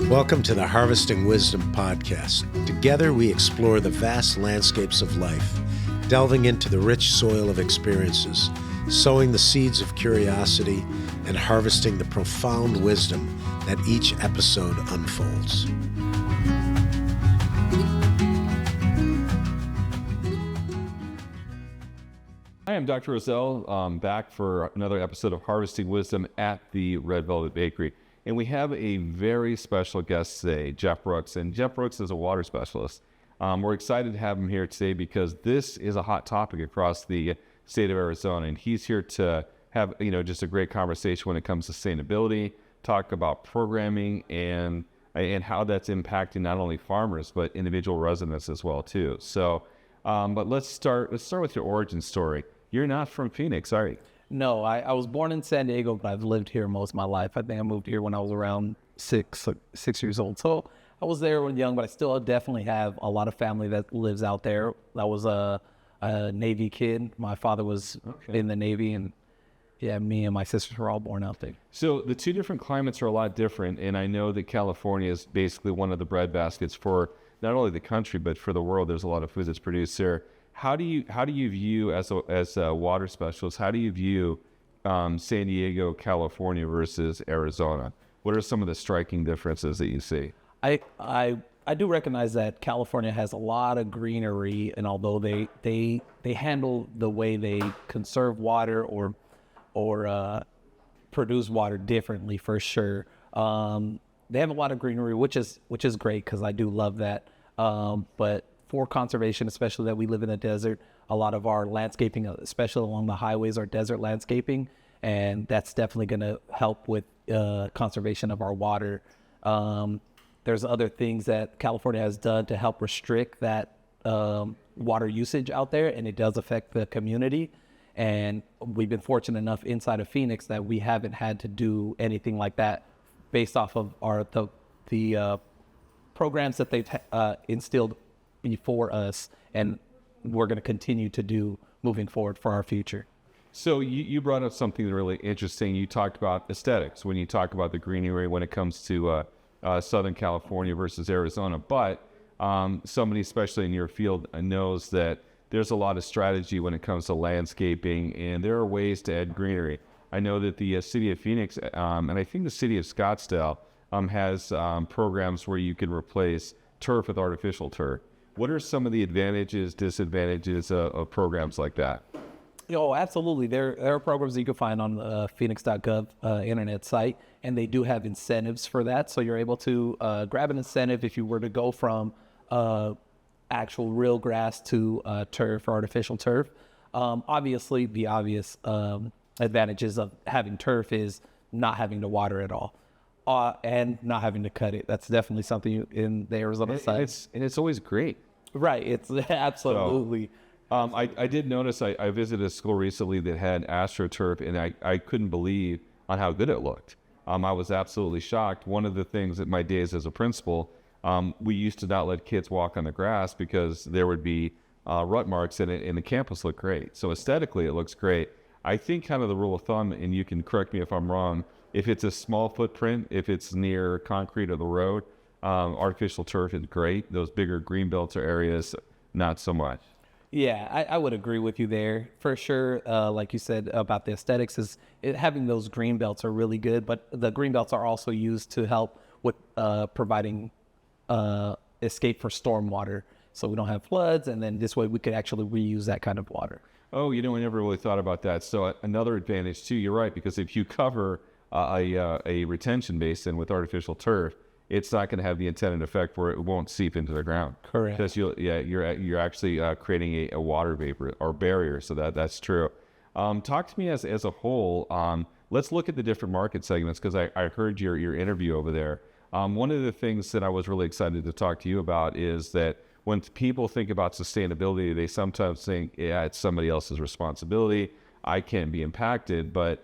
Welcome to the Harvesting Wisdom podcast. Together we explore the vast landscapes of life, delving into the rich soil of experiences, sowing the seeds of curiosity, and harvesting the profound wisdom that each episode unfolds. Hi, I'm Dr. Roselle, back for another episode of Harvesting Wisdom at the Red Velvet Bakery. And we have a very special guest today, Jeff Brooks. And Jeff Brooks is a water specialist. We're excited to have him here today because this is a hot topic across the state of Arizona. And he's here to have, just a great conversation when it comes to sustainability, talk about programming and how that's impacting not only farmers, but individual residents as well, too. So, but let's start with your origin story. You're not from Phoenix, are you? No, I was born in San Diego, but I've lived here most of my life. I think I moved here when I was around six years old. So I was there when young, but I still definitely have a lot of family that lives out there. I was a Navy kid. My father was in the Navy, and yeah, me and my sisters were all born out there. So the two different climates are a lot different, and I know that California is basically one of the bread baskets for not only the country, but for the world. There's a lot of food that's produced there. How do you view, as a water specialist, how do you view San Diego, California versus Arizona? What are some of the striking differences that you see? I do recognize that California has a lot of greenery, and although they handle the way they conserve water or produce water differently for sure. They have a lot of greenery, which is great because I do love that. But for conservation, especially that we live in a desert, a lot of our landscaping, especially along the highways, are desert landscaping, and that's definitely going to help with conservation of our water. There's other things that California has done to help restrict that water usage out there, and it does affect the community. And we've been fortunate enough inside of Phoenix that we haven't had to do anything like that based off of the programs that they've instilled before us, and we're going to continue to do moving forward for our future. So you brought up something really interesting. You talked about aesthetics when you talk about the greenery when it comes to Southern California versus Arizona. But somebody, especially in your field, knows that there's a lot of strategy when it comes to landscaping, and there are ways to add greenery. I know that the city of Phoenix, and I think the city of Scottsdale, has programs where you can replace turf with artificial turf. What are some of the advantages, disadvantages of programs like that? Absolutely. There are programs that you can find on the phoenix.gov internet site, and they do have incentives for that. So you're able to grab an incentive if you were to go from actual real grass to turf or artificial turf. Obviously, the obvious advantages of having turf is not having to water at all. And not having to cut it. That's definitely something in the Arizona side. And it's always great. Right. It's absolutely. So, I did notice I visited a school recently that had AstroTurf, and I couldn't believe on how good it looked. I was absolutely shocked. One of the things at my days as a principal, we used to not let kids walk on the grass because there would be rut marks in it, and the campus looked great. So aesthetically, it looks great. I think kind of the rule of thumb, and you can correct me if I'm wrong, if it's a small footprint, if it's near concrete or the road, artificial turf is great. Those bigger Greenbelts or areas, not so much. Yeah, I would agree with you there for sure. Like you said about the aesthetics, having those Greenbelts are really good, but the Greenbelts are also used to help with providing escape for stormwater, so we don't have floods, and then this way we could actually reuse that kind of water. Oh, I never really thought about that. So another advantage too, you're right, because if you cover a retention basin with artificial turf, it's not going to have the intended effect where it won't seep into the ground. Correct. Because you're actually creating a water vapor or barrier. So that's true. Talk to me as a whole. Let's look at the different market segments, because I heard your interview over there. One of the things that I was really excited to talk to you about is that when people think about sustainability, they sometimes think, yeah, it's somebody else's responsibility. I can't be impacted, but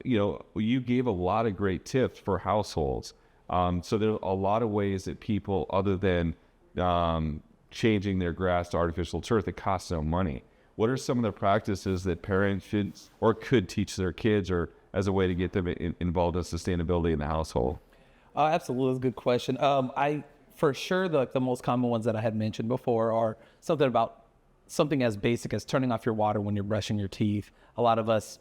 you gave a lot of great tips for households. So there are a lot of ways that people, other than changing their grass to artificial turf, that costs no money. What are some of the practices that parents should or could teach their kids, or as a way to get them involved in sustainability in the household? Oh, absolutely. That's a good question. I for sure the most common ones that I had mentioned before are something as basic as turning off your water when you're brushing your teeth. A lot of us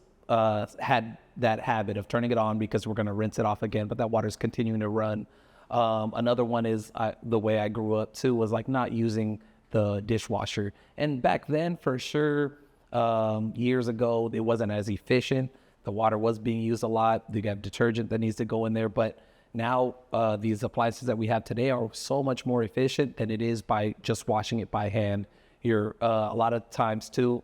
had that habit of turning it on because we're going to rinse it off again, but that water's continuing to run. Another one is the way I grew up too was like not using the dishwasher. And back then, for sure, years ago, it wasn't as efficient. The water was being used a lot. You have detergent that needs to go in there, but now these appliances that we have today are so much more efficient than it is by just washing it by hand. Here, a lot of times too,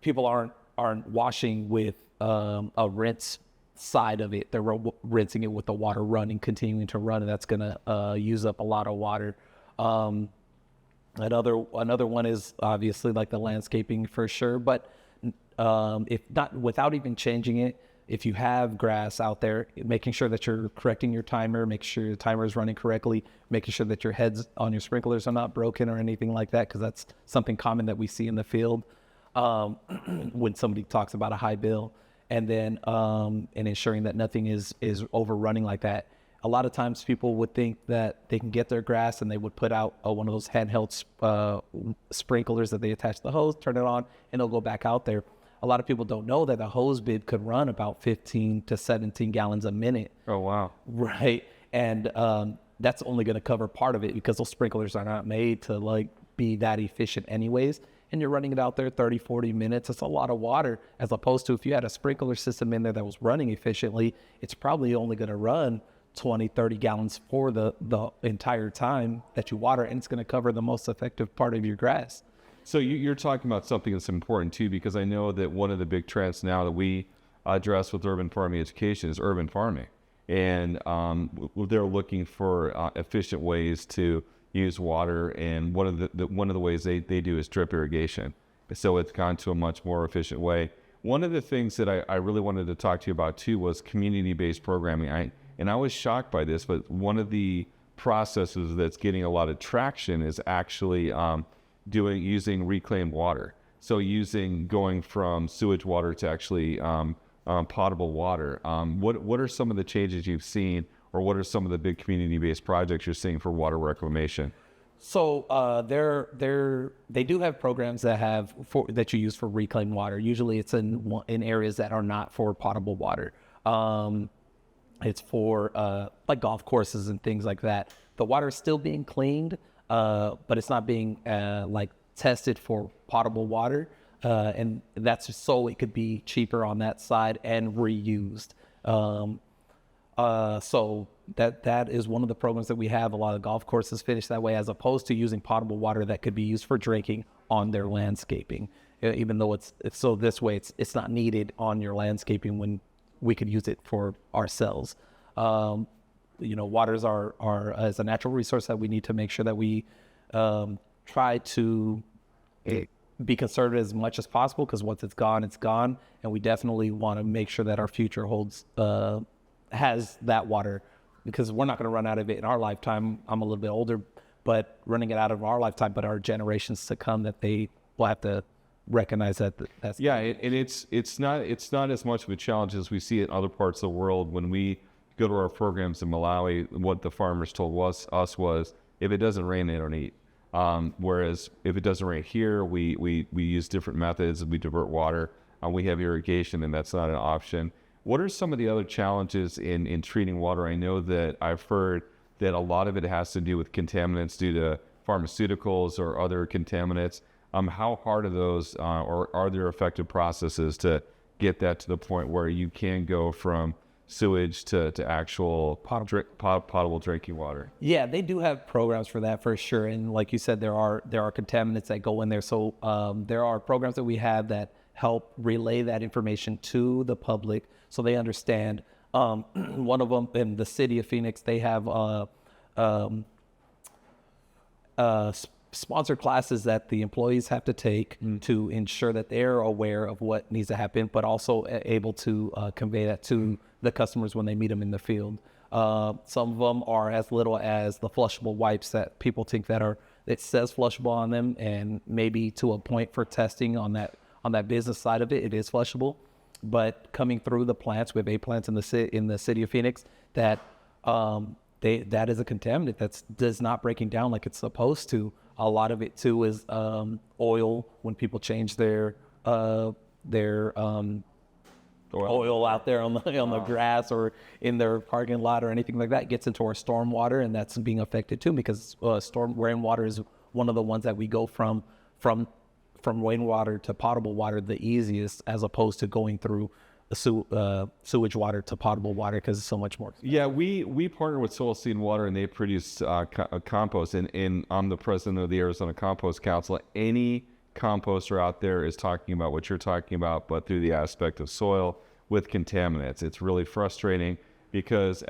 people aren't washing with a rinse side of it. They're rinsing it with the water running, continuing to run, and that's gonna use up a lot of water. Another one is obviously like the landscaping for sure, but if not, without even changing it, if you have grass out there, making sure that you're correcting your timer, make sure your timer is running correctly, making sure that your heads on your sprinklers are not broken or anything like that, because that's something common that we see in the field when somebody talks about a high bill. And then and ensuring that nothing is overrunning like that. A lot of times people would think that they can get their grass and they would put out one of those handheld sprinklers that they attach to the hose, turn it on, and they'll go back out there. A lot of people don't know that the hose bib could run about 15 to 17 gallons a minute. Oh, wow. Right. And that's only going to cover part of it because those sprinklers are not made to like be that efficient anyways. And you're running it out there 30, 40 minutes. It's a lot of water, as opposed to if you had a sprinkler system in there that was running efficiently, it's probably only going to run 20, 30 gallons for the entire time that you water, and it's going to cover the most effective part of your grass. So you're talking about something that's important too, because I know that one of the big trends now that we address with urban farming education is urban farming. And they're looking for efficient ways to use water, and one of the ways they do is drip irrigation. So it's gone to a much more efficient way. One of the things that I really wanted to talk to you about too was community-based programming. I was shocked by this, but one of the processes that's getting a lot of traction is actually using reclaimed water. So going from sewage water to actually potable water. What are some of the changes you've seen, or what are some of the big community-based projects you're seeing for water reclamation? So they do have programs that you use for reclaimed water. Usually it's in areas that are not for potable water. It's for like golf courses and things like that. The water is still being cleaned, but it's not being like tested for potable water, and that's just so it could be cheaper on that side and reused. So that is one of the programs that we have. A lot of golf courses finish that way, as opposed to using potable water that could be used for drinking on their landscaping. Even though it's so this way, it's not needed on your landscaping when we could use it for ourselves. Waters are as a natural resource that we need to make sure that we try to be conservative as much as possible, because once it's gone, and we definitely want to make sure that our future has that water, because we're not going to run out of it in our lifetime. I'm a little bit older, but running it out of our lifetime, but our generations to come, that they will have to recognize that. And it's not as much of a challenge as we see in other parts of the world. When we go to our programs in Malawi, what the farmers told us was, if it doesn't rain, they don't eat. Whereas if it doesn't rain here, we use different methods. We divert water. We have irrigation, and that's not an option. What are some of the other challenges in treating water? I know that I've heard that a lot of it has to do with contaminants due to pharmaceuticals or other contaminants. How hard are those, or are there effective processes to get that to the point where you can go from sewage to actual potable drinking water? Yeah, they do have programs for that for sure. And like you said, there are contaminants that go in there. So there are programs that we have that help relay that information to the public so they understand. One of them in the city of Phoenix, they have sponsored classes that the employees have to take to ensure that they're aware of what needs to happen, but also able to convey that to the customers when they meet them in the field. Some of them are as little as the flushable wipes that people think it says flushable on them, and maybe to a point for testing on that business side of it is flushable. but coming through the plants, we have 8 plants in the city of Phoenix that that is a contaminant that's does not breaking down like it's supposed to. A lot of it too is oil. When people change their oil out there on the grass or in their parking lot or anything like that, it gets into our stormwater, and that's being affected too, because rainwater is one of the ones that we go from rainwater to potable water the easiest, as opposed to going through sewage water to potable water, because it's so much more expensive. Yeah, we partner with Soil Seed and Water, and they produce compost. And I'm the president of the Arizona Compost Council. Any composter out there is talking about what you're talking about, but through the aspect of soil with contaminants. It's really frustrating because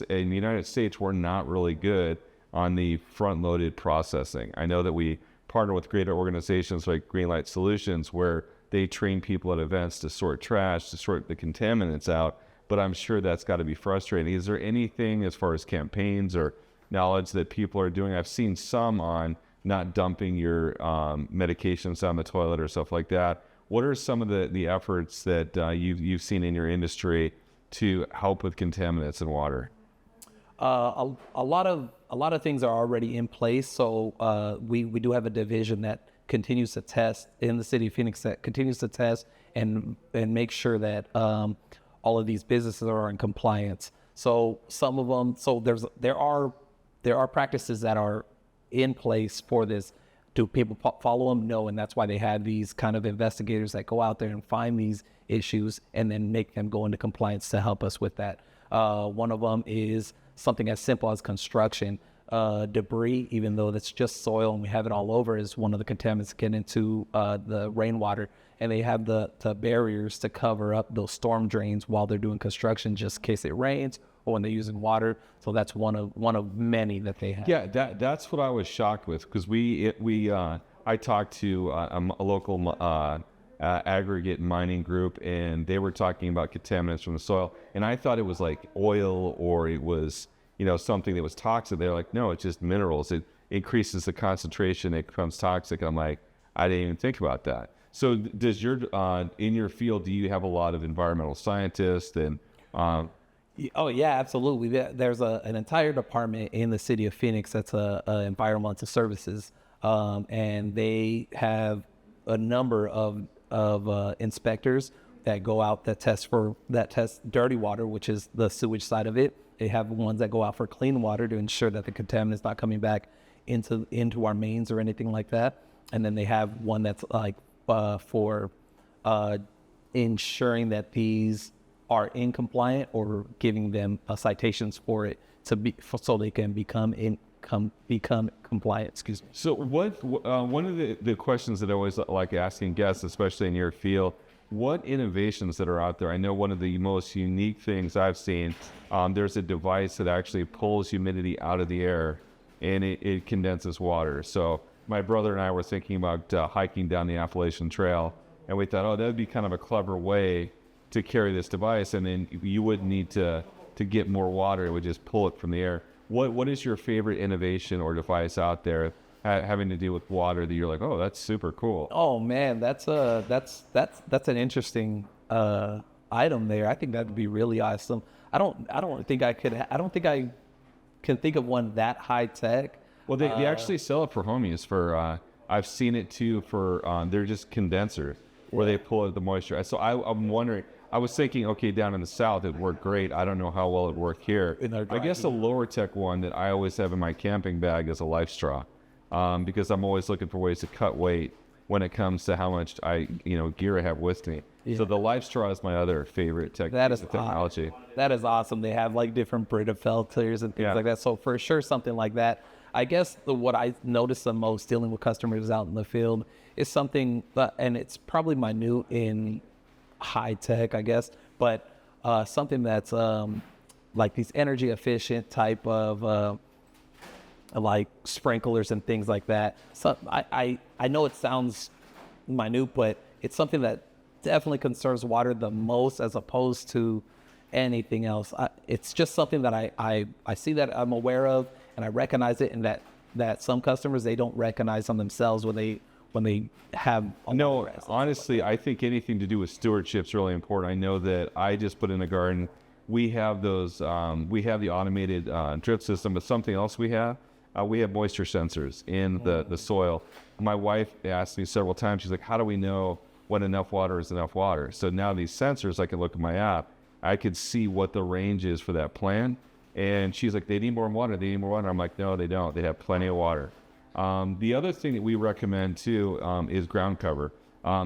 in the United States, we're not really good on the front-loaded processing. I know that we partner with great organizations like Greenlight Solutions, where they train people at events to sort trash, to sort the contaminants out, but I'm sure that's got to be frustrating. Is there anything as far as campaigns or knowledge that people are doing? I've seen some on not dumping your medications down the toilet or stuff like that. What are some of the efforts that you've seen in your industry to help with contaminants in water? A lot of things are already in place. So we do have a division that continues to test in the city of Phoenix, that continues to test and make sure that all of these businesses are in compliance. So some of them, there are practices that are in place for this. Do people follow them? No, and that's why they have these kind of investigators that go out there and find these issues and then make them go into compliance to help us with that. One of them is something as simple as construction. Debris, even though that's just soil and we have it all over, is one of the contaminants that get into the rainwater, and they have the barriers to cover up those storm drains while they're doing construction, just in case it rains or when they're using water. So that's one of many that they have. Yeah, that's what I was shocked with, because I talked to a local aggregate mining group, and they were talking about contaminants from the soil, and I thought it was like oil or it was something that was toxic. They're like, no, it's just minerals. It increases the concentration, it becomes toxic. I'm like, I didn't even think about that. So does in your field, do you have a lot of environmental scientists and Oh yeah, absolutely. There's an entire department in the city of Phoenix that's environmental services, and they have a number of inspectors that go out that test dirty water, which is the sewage side of it. They have ones that go out for clean water to ensure that the contaminant is not coming back into our mains or anything like that. And then they have one that's like for ensuring that these are in compliant, or giving them citations for it so they can become compliant. Excuse me. So one of the questions that I always like asking guests, especially in your field, what innovations that are out there? I know one of the most unique things I've seen, there's a device that actually pulls humidity out of the air, and it condenses water. So my brother and I were thinking about hiking down the Appalachian Trail, and we thought, oh, that would be kind of a clever way to carry this device, and then you wouldn't need to get more water. It would just pull it from the air. What is your favorite innovation or device out there having to do with water that you're like, oh, that's super cool? Oh man, that's an interesting item there. I think that'd be really awesome. I don't think I can think of one that high tech. Well, they actually sell it for home use. I've seen it too for they're just condensers where they pull out the moisture. So I'm wondering. I was thinking, okay, down in the South, it'd work great. I don't know how well it'd work here. I guess a lower tech one that I always have in my camping bag is a LifeStraw, because I'm always looking for ways to cut weight when it comes to how much gear I have with me. Yeah. So the LifeStraw is my other favorite technology. That is awesome. They have like different Brita filters and things like that. So for sure, something like that. I guess what I notice the most dealing with customers out in the field is something, and it's probably minute in high tech, I guess, but something that's like these energy efficient type of like sprinklers and things like that. So I know it sounds minute, but it's something that definitely conserves water the most as opposed to anything else. It's just something that I see that I'm aware of, and I recognize it, and that some customers, they don't recognize on themselves when when they have No, honestly, I think anything to do with stewardship is really important. I know that I just put in a garden. We have those, we have the automated drip system, but something else we have moisture sensors in the soil. My wife asked me several times, she's like, how do we know when enough water is enough water? So now these sensors, I can look at my app, I could see what the range is for that plant. And she's like, they need more water, they need more water. I'm like, no, they don't. They have plenty of water. The other thing that we recommend too is ground cover.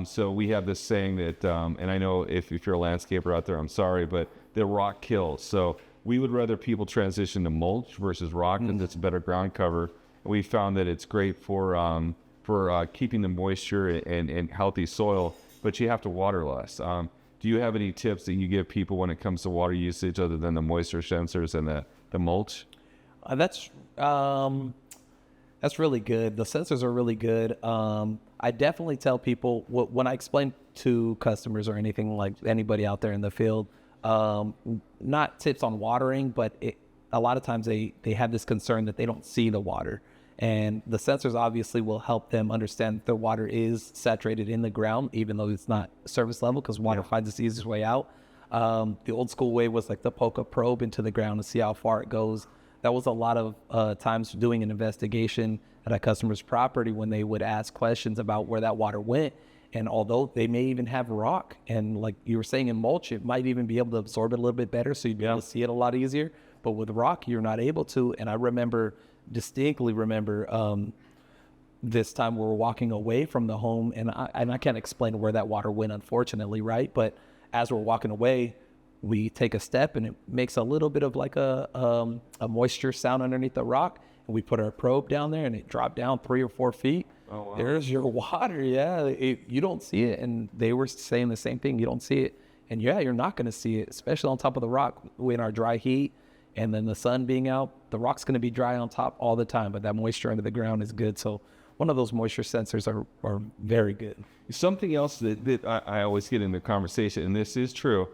So we have this saying that, and I know if you're a landscaper out there, I'm sorry, but the rock kills. So we would rather people transition to mulch versus rock, because it's a better ground cover. We found that it's great for keeping the moisture and healthy soil, but you have to water less. Do you have any tips that you give people when it comes to water usage other than the moisture sensors and the mulch? That's really good. The sensors are really good. I definitely tell people when I explain to customers or anything, like anybody out there in the field, not tips on watering, but a lot of times they have this concern that they don't see the water. And the sensors obviously will help them understand that the water is saturated in the ground, even though it's not surface level, because water finds its easiest way out. The old school way was like to poke a probe into the ground to see how far it goes. That was a lot of times doing an investigation at a customer's property when they would ask questions about where that water went. And although they may even have rock, and like you were saying in mulch, it might even be able to absorb it a little bit better, so you'd be able to see it a lot easier. But with rock, you're not able to. And I distinctly remember this time we were walking away from the home, and I can't explain where that water went, unfortunately, right? But as we're walking away, we take a step, and it makes a little bit of like a moisture sound underneath the rock. And we put our probe down there, and it dropped down 3 or 4 feet. Oh, wow. There's your water. Yeah, you don't see it. And they were saying the same thing. You don't see it. And yeah, you're not going to see it, especially on top of the rock in our dry heat. And then the sun being out, the rock's going to be dry on top all the time, but that moisture under the ground is good. So one of those moisture sensors are very good. Something else that I always get in the conversation, and this is true,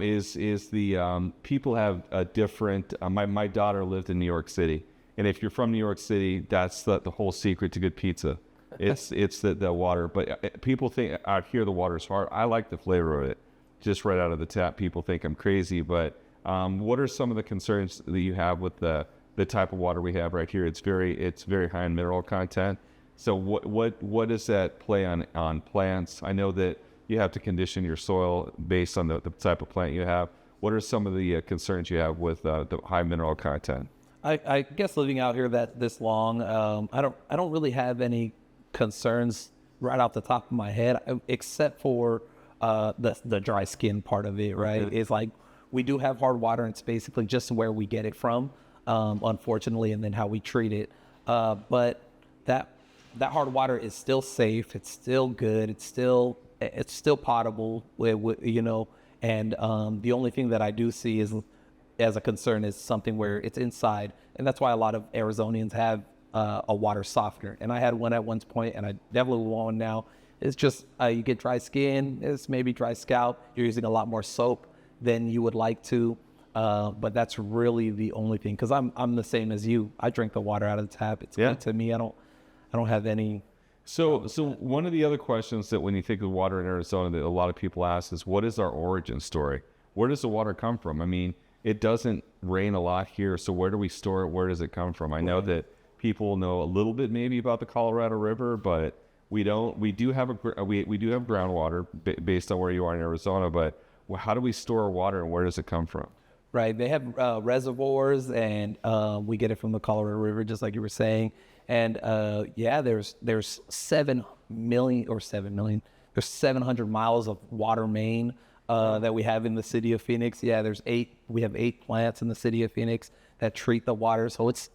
is the people have a different. My daughter lived in New York City, and if you're from New York City, that's the whole secret to good pizza. It's the water. But people think out here the water's hard. I like the flavor of it, just right out of the tap. People think I'm crazy, but what are some of the concerns that you have with the type of water we have right here? It's very high in mineral content. So what does that play on plants? I know that you have to condition your soil based on the type of plant you have. What are some of the concerns you have with the high mineral content? I guess living out here this long, I don't really have any concerns right off the top of my head, except for the dry skin part of it. Right, okay. It's like we do have hard water, and it's basically just where we get it from, unfortunately, and then how we treat it. But that hard water is still safe. It's still good. It's still potable. And the only thing that I do see is as a concern is something where it's inside, and that's why a lot of Arizonians have a water softener. And I had one at one point, and I definitely want one now. It's just you get dry skin. It's maybe dry scalp. You're using a lot more soap than you would like to, but that's really the only thing. Because I'm the same as you. I drink the water out of the tap. It's good to me. I don't have any. So one of the other questions that when you think of water in Arizona that a lot of people ask is, what is our origin story? Where does the water come from? I mean, it doesn't rain a lot here, so where do we store it? Where does it come from? I know that people know a little bit maybe about the Colorado River, but we don't. We do have groundwater based on where you are in Arizona, but how do we store our water, and where does it come from? Right, they have reservoirs, and we get it from the Colorado River, just like you were saying. And there's 7 million. There's 700 miles of water main that we have in the city of Phoenix. Yeah, we have 8 plants in the city of Phoenix that treat the water. So it's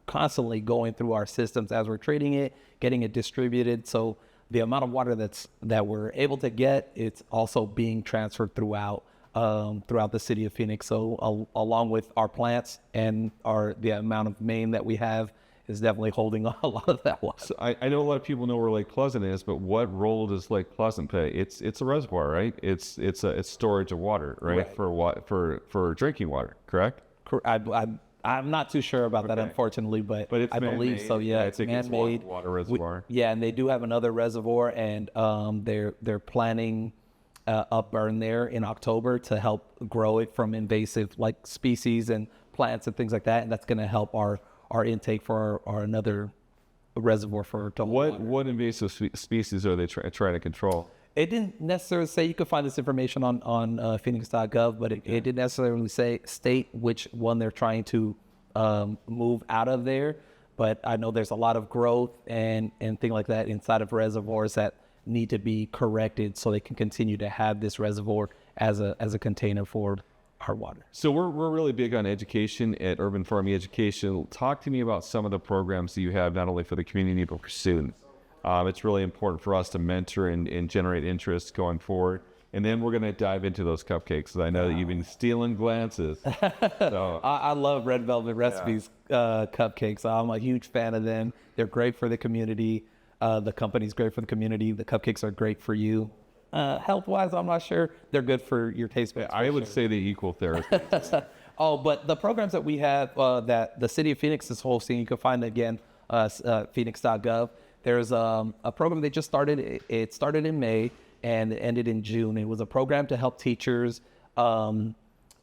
constantly going through our systems as we're treating it, getting it distributed. So the amount of water that we're able to get, it's also being transferred throughout the city of Phoenix. So along with our plants and the amount of main that we have is definitely holding a lot of that water. So I know a lot of people know where Lake Pleasant is, but what role does Lake Pleasant play? It's a reservoir, right? It's storage of water, right? For drinking water, correct? I I'm not too sure about that, Okay. unfortunately, but But it's I believe man-made. so. Yeah, it's I think man-made. water reservoir. Yeah, and they do have another reservoir, and they're planning a burn there in October to help grow it from invasive like species and plants and things like that, and that's going to help our intake for our another reservoir for total water. What invasive species are they trying to control? It didn't necessarily say. You could find this information on Phoenix.gov, but it didn't necessarily state which one they're trying to move out of there. But I know there's a lot of growth and things like that inside of reservoirs that need to be corrected so they can continue to have this reservoir as a container for our water. So we're really big on education at Urban Farming Education. Talk to me about some of the programs that you have, not only for the community, but for students. It's really important for us to mentor and generate interest going forward. And then we're going to dive into those cupcakes. I know that you've been stealing glances. So. I love Red Velvet Recipes cupcakes. I'm a huge fan of them. They're great for the community. The company's great for the community. The cupcakes are great for you. Health-wise, I'm not sure. They're good for your taste buds. I would say they equal therapy. Oh, but the programs that we have that the city of Phoenix is hosting, you can find again, phoenix.gov. There's a program they just started. It started in May and it ended in June. It was a program to help teachers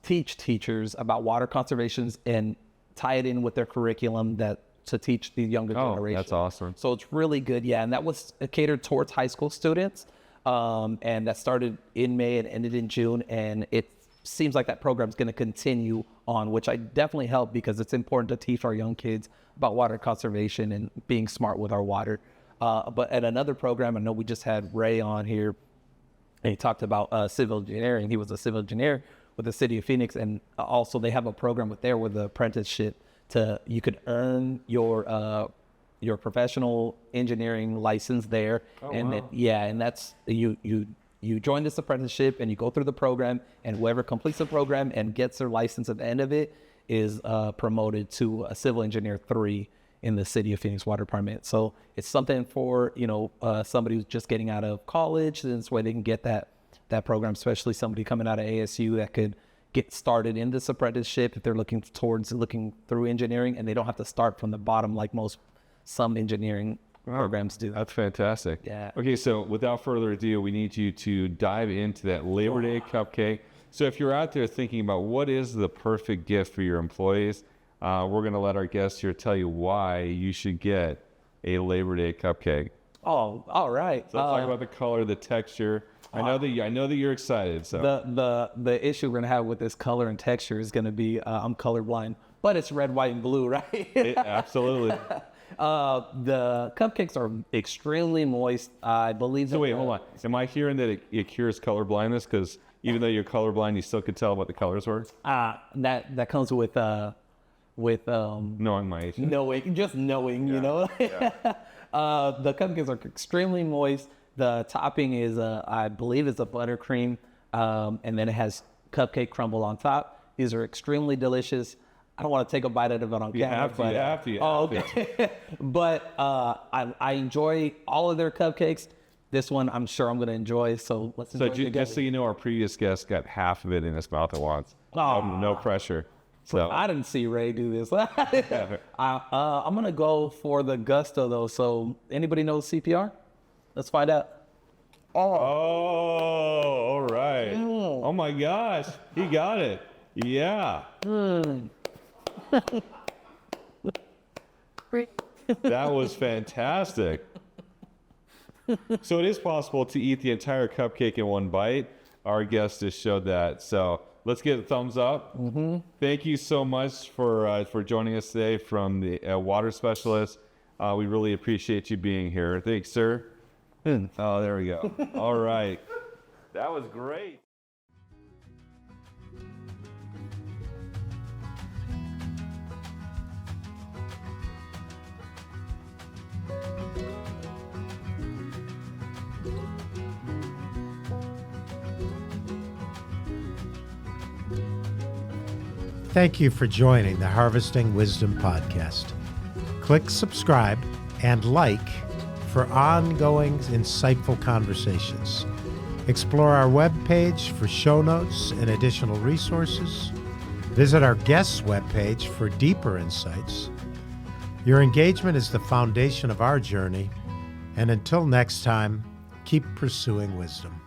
teach teachers about water conservations and tie it in with their curriculum to teach the younger generation. That's awesome. So it's really good. Yeah, and that was catered towards high school students. And that started in May and ended in June. And it seems like that program is going to continue on, which I definitely help because it's important to teach our young kids about water conservation and being smart with our water. But at another program, I know we just had Ray on here, and he talked about civil engineering. He was a civil engineer with the city of Phoenix. And also they have a program with the apprenticeship you could earn your professional engineering license there. And that's you join this apprenticeship and you go through the program, and whoever completes the program and gets their license at the end of it is promoted to a civil engineer 3 in the city of Phoenix Water Department. So it's something for somebody who's just getting out of college, and this way they can get that program, especially somebody coming out of ASU that could get started in this apprenticeship if they're looking through engineering, and they don't have to start from the bottom like some engineering programs do. That's fantastic. Yeah. Okay, so without further ado, we need you to dive into that Labor Day cupcake. So if you're out there thinking about what is the perfect gift for your employees, we're going to let our guests here tell you why you should get a Labor Day cupcake. Oh, all right. So let's talk about the color, the texture. I know that you're excited. So the issue we're gonna have with this color and texture is gonna be I'm colorblind, but it's red, white, and blue, right? Absolutely. The cupcakes are extremely moist. I believe. So wait, hold on. Am I hearing that it cures color blindness? Because even though you're colorblind, you still could tell what the colors were? That comes with knowing my age. Knowing, you know. The cupcakes are extremely moist. The topping is I believe it's a buttercream, and then it has cupcake crumble on top. These are extremely delicious. I don't want to take a bite out of it on camera. You have to. Okay. But I enjoy all of their cupcakes. This one I'm sure I'm going to enjoy. So let's enjoy it together. Just so you know, our previous guest got half of it in his mouth at once. No pressure. So I didn't see Ray do this. I'm going to go for the gusto though. So anybody knows CPR? Let's find out. all right. Oh my gosh, he got it. Yeah. That was fantastic. So it is possible to eat the entire cupcake in one bite. Our guest just showed that. So let's get a thumbs up. Mm-hmm. Thank you so much for joining us today from the water specialist. We really appreciate you being here. Thanks, sir. Oh, there we go. All right. That was great. Thank you for joining the Harvesting Wisdom podcast. Click subscribe and like for ongoing insightful conversations. Explore our webpage for show notes and additional resources. Visit our guests' webpage for deeper insights. Your engagement is the foundation of our journey, and until next time, keep pursuing wisdom.